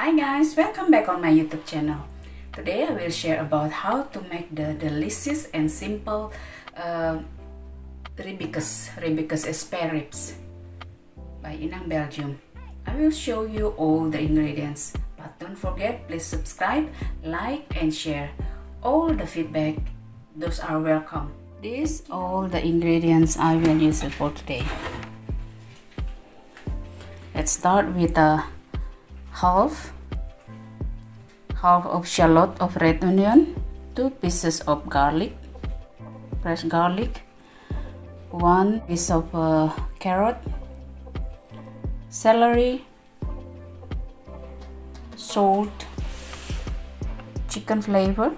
Hi guys, welcome back on my YouTube channel. Today I will share about how to make the delicious and simple ribicus Spareribs by Inang Belgium. I will show you all the ingredients, but don't forget, please subscribe, like and share. All the feedback, those are welcome. These all the ingredients I will use for today. Let's start with a half of shallot of red onion, 2 pieces of garlic, fresh garlic, 1 piece of carrot, celery, salt, chicken flavor,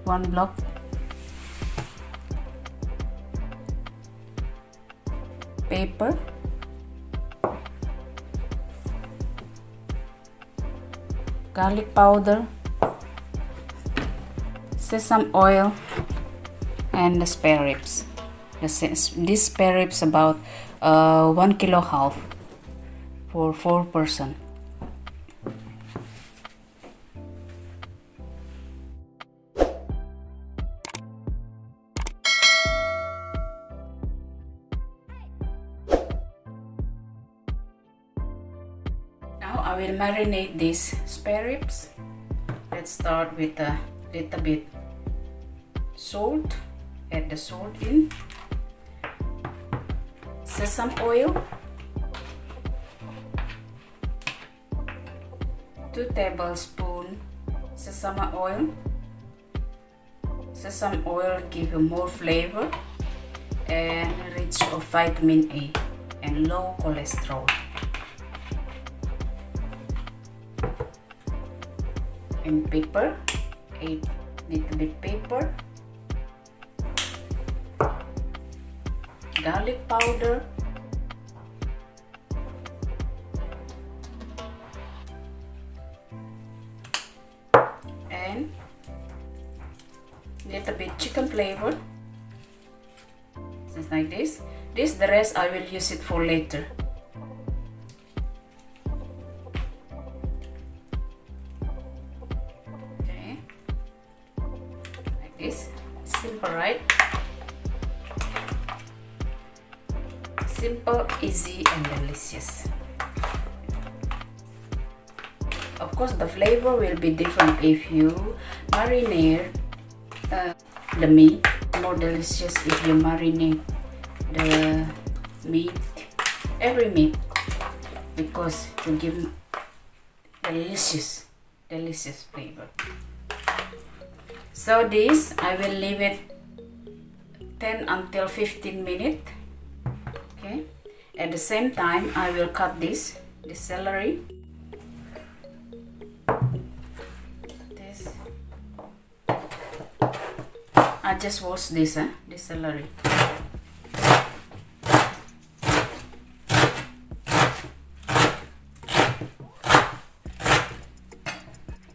1 block, pepper, garlic powder, sesame oil, and the spare ribs. This spare ribs about 1.5 kg for 4 person. Now I will marinate these spare ribs. Let's start with a little bit salt. Add the salt in. Sesame oil, 2 tablespoons sesame oil. Sesame oil gives you more flavor and rich of vitamin A and low cholesterol. And pepper, 8 little bit pepper, garlic powder, and little bit chicken flavor, just like this. The rest I will use it for later. This simple, right? Simple, easy and delicious. Of course the flavor will be different if you marinate the meat. More delicious if you marinate the meat, every meat, because to give delicious flavor. So this I will leave it 10 until 15 minutes. Okay. At the same time I will cut this celery. This I just wash this celery.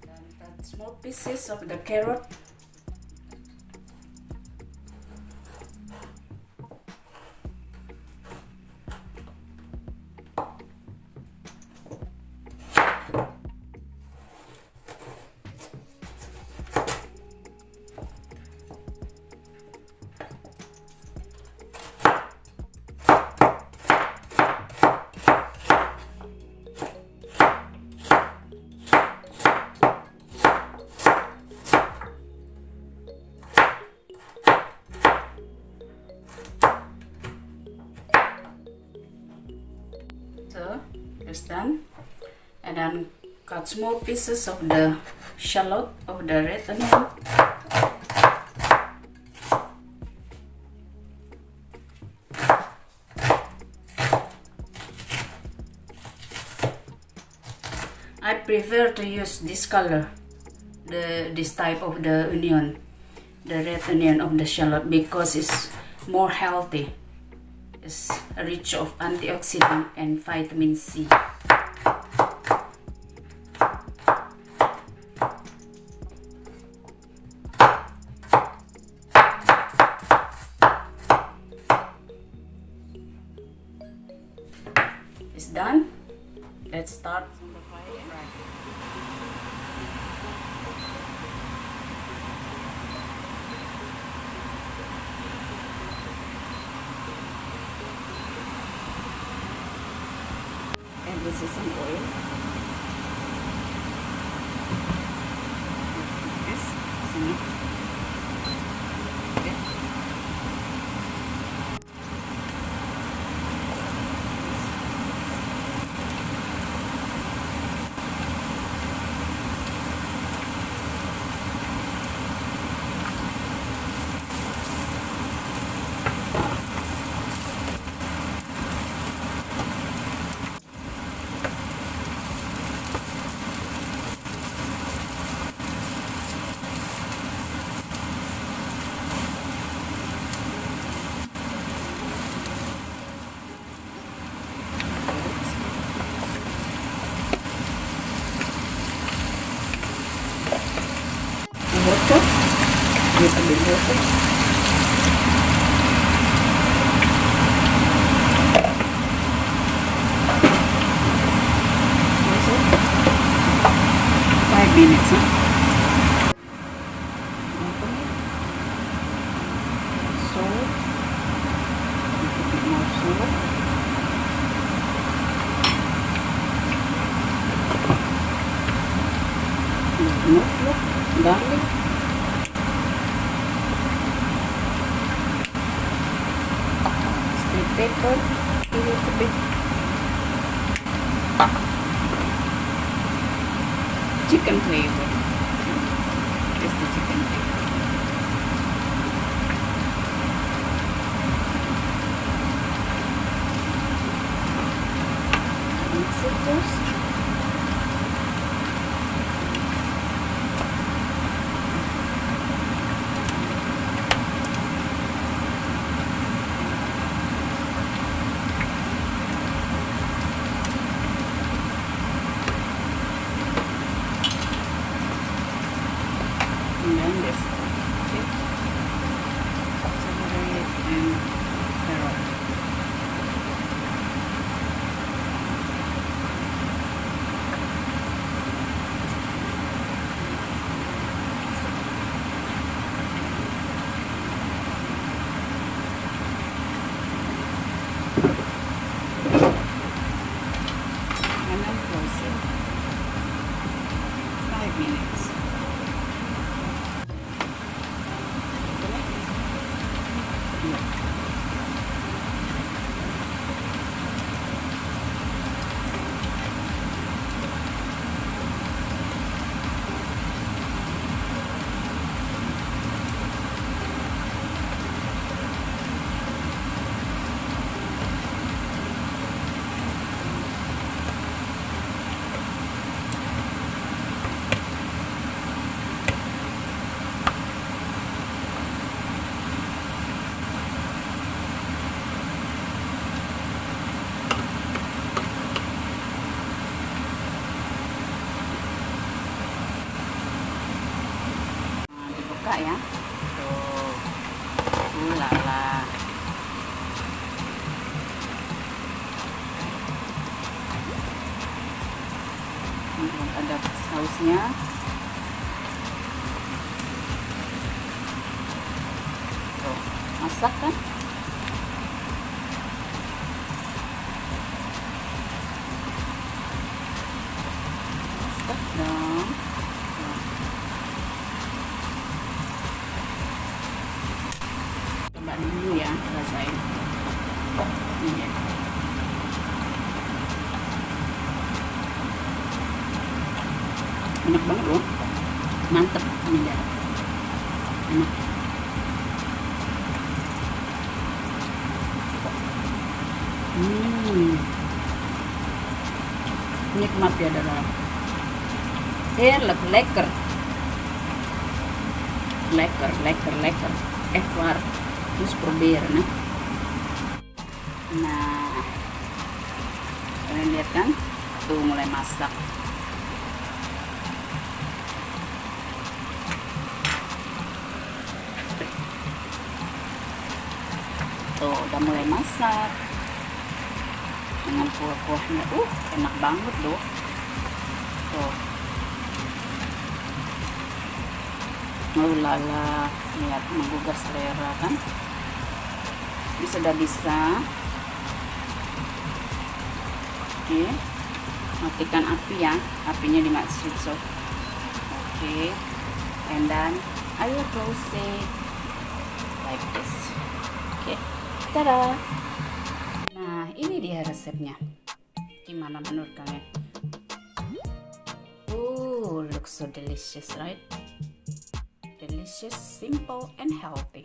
Then cut small pieces of the carrot. So it's done, and then cut small pieces of the shallot of the red onion. I prefer to use this color, this type of the onion, the red onion of the shallot, because it's more healthy. It's rich of antioxidant and vitamin C. It's done. Let's start on the fire and fry. And this is some oil. This is enough. Okay. Water, with a bit water. Also, 5 minutes. Open it. Salt. A little bit more salt. Look, garlic. Sweet pepper, a little bit. Chicken flavor. Just the chicken flavor. Mix it first. And then this chip, celery and carrot. And then close it. 5 minutes. Dibuka ya. Tuh. Lala. Ini ada sausnya. Tuh, masak kan? Masak dong. Coba dulu ya, rasain. Ini ya. Enak banget loh, mantep ini ya, enak. Nikmat ya darah. Heerlijk, lekker. Lekker, lekker, lekker. Echt waar. Terus proberen hè. Nah, kalian lihat kan? Tuh mulai masak. Tuh udah mulai masak. dengan kuah-kuahnya. Enak banget loh. Tuh. Oh lala, lihat menggugah selera kan. Ini sudah bisa. Oke, matikan api ya, apinya dimaksud so. Oke, and then I will close it like this. Oke, tada. Nah, ini dia resepnya. Gimana menurut kalian? Looks so delicious, right? Delicious, simple, and healthy.